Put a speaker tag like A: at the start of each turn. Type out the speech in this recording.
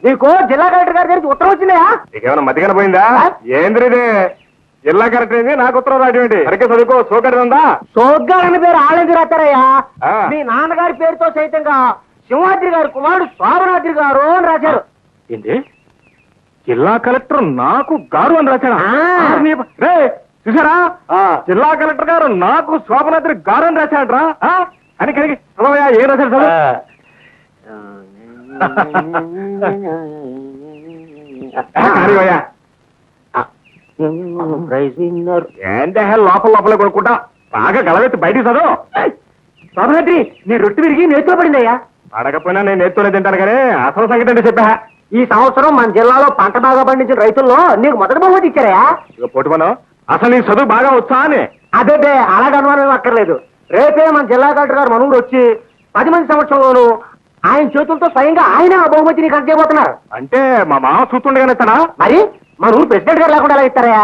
A: నీకు జిల్లా కలెక్టర్ గారి దగ్గరికి ఉత్తరం వచ్చిందా?
B: నీకేమైనా మధ్యగానే పోయిందా? ఏంద్రిది జిల్లా కలెక్టర్ ఏంది, నాకు ఉత్తరం రాజమండి అడిగే చదువుకో సోకడుందా?
A: సోగ్గారని పేరు ఆళ్ళెందుకు రాస్తారయ్యా? మీ నాన్నగారి పేరుతో సైతంగా సింహాద్రి గారి కుమారుడు శోభనాద్రి గారు అని రాశారు.
B: ఏంటి జిల్లా కలెక్టర్ నాకు గారు అని రాశాడా? చూసారా, జిల్లా కలెక్టర్ గారు నాకు శోభనాద్రి గారు అని రాశాడరా అని కలిగి ఏం రాశాడు చదువు. ఏంటే లోపల లోపల కొనుక్కుంటా బాగా గలవెత్తి బయటికి చదువు.
A: శోభనాద్రి నీ రొట్టె విరిగి నేతిలో పడిందయ్యా.
B: అడగపోయినా నేను నేర్చుకునే తింటాను కానీ అసలు సంగతి అంటే చెప్పా.
A: ఈ సంవత్సరం మన జిల్లాలో పంట బాగా పండించిన రైతుల్లో నీకు మొదటి బహుమతి ఇచ్చారా?
B: ఇక పోటుమను అసలు నీ చదువు బాగా వచ్చా అని.
A: అదే అలాగే అనుమానం అక్కర్లేదు. రేపే మన జిల్లా కలెక్టర్ గారు మనూరు వచ్చి 10 మంది సంవత్సరంలోనూ ఆయన చేతులతో స్వయంగా ఆయన ఆ బహుమతిని కట్టబోతున్నారు.
B: అంటే మా మామ చూస్తుండగానే ఇస్తానా?
A: మరి మన ఊరు ప్రెసిడెంట్ గారు లేకుండా ఎలా ఇస్తారా?